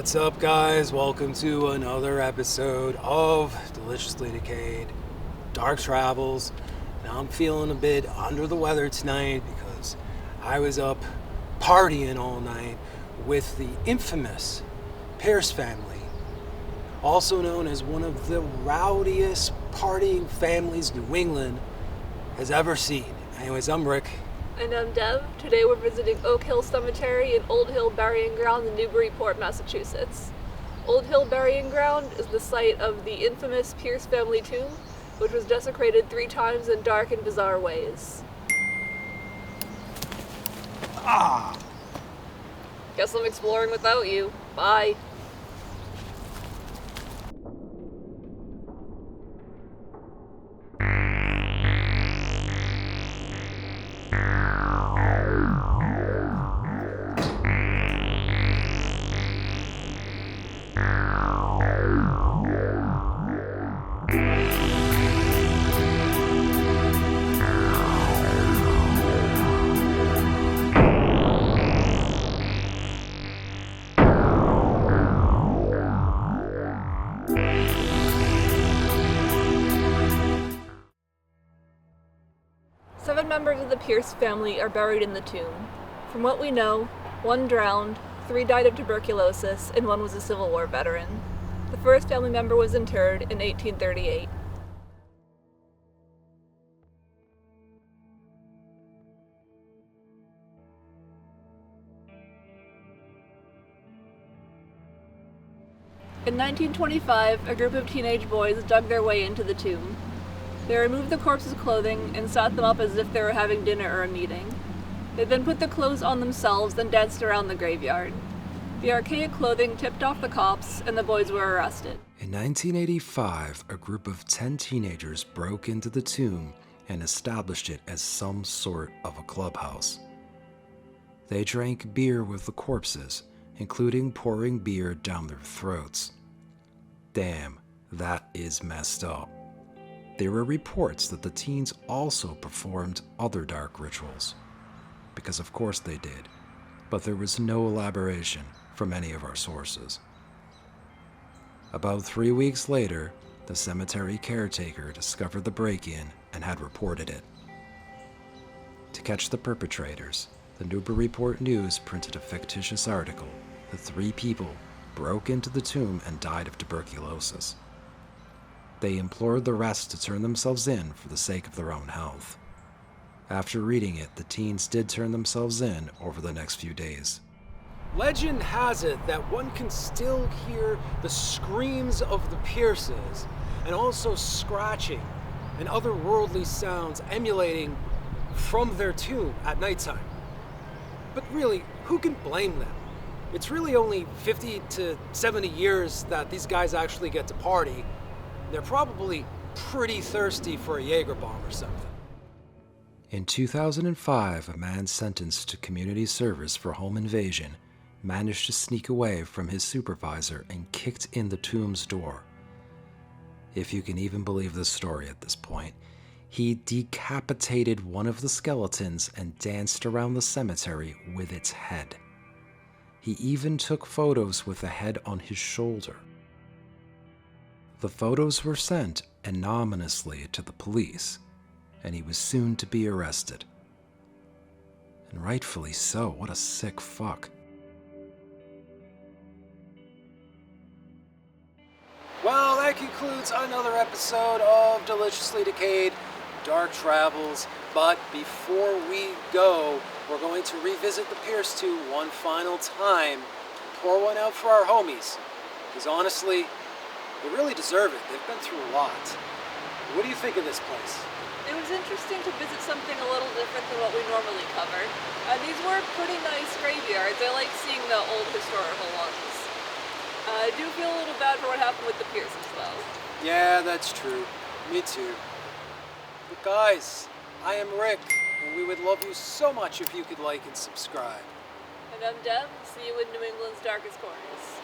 What's up, guys? Welcome to another episode of Deliciously Decayed Dark Travels. And I'm feeling a bit under the weather tonight because I was up partying all night with the infamous Pierce family, also known as one of the rowdiest partying families New England has ever seen. Anyways, I'm Rick. And I'm Deb. Today we're visiting Oak Hill Cemetery and Old Hill Burying Ground in Newburyport, Massachusetts. Old Hill Burying Ground is the site of the infamous Pierce family tomb, which was desecrated 3 times in dark and bizarre ways. Guess I'm exploring without you. Bye. Seven members of the Pierce family are buried in the tomb. From what we know, 1 drowned, 3 died of tuberculosis, and 1 was a Civil War veteran. The first family member was interred in 1838. In 1925, a group of teenage boys dug their way into the tomb. They removed the corpse's clothing and sat them up as if they were having dinner or a meeting. They then put the clothes on themselves and danced around the graveyard. The archaic clothing tipped off the cops, and the boys were arrested. In 1985, a group of 10 teenagers broke into the tomb and established it as some sort of a clubhouse. They drank beer with the corpses, including pouring beer down their throats. Damn, that is messed up. There were reports that the teens also performed other dark rituals, because of course they did, but there was no elaboration from any of our sources. About 3 weeks later, the cemetery caretaker discovered the break-in and had reported it. To catch the perpetrators, the Newburyport News printed a fictitious article that 3 people broke into the tomb and died of tuberculosis. They implored the rest to turn themselves in for the sake of their own health. After reading it, the teens did turn themselves in over the next few days. Legend has it that one can still hear the screams of the Pierces and also scratching and otherworldly sounds emanating from their tomb at nighttime. But really, who can blame them? It's really only 50 to 70 years that these guys actually get to party. They're probably pretty thirsty for a Jaeger bomb or something. In 2005, a man sentenced to community service for home invasion managed to sneak away from his supervisor and kicked in the tomb's door. If you can even believe this story at this point, he decapitated one of the skeletons and danced around the cemetery with its head. He even took photos with the head on his shoulder. The photos were sent anonymously to the police, and he was soon to be arrested. And rightfully so, what a sick fuck. Well, that concludes another episode of Deliciously Decayed Dark Travels. But before we go, we're going to revisit the Pierce tomb one final time. Pour one out for our homies. Because honestly, they really deserve it. They've been through a lot. What do you think of this place? It was interesting to visit something a little different than what we normally cover. These were pretty nice graveyards. I like seeing the old historical ones. I do feel a little bad for what happened with the Pierces, though. Yeah, that's true. Me too. But guys, I am Rick, and we would love you so much if you could like and subscribe. And I'm Deb. See you in New England's darkest corners.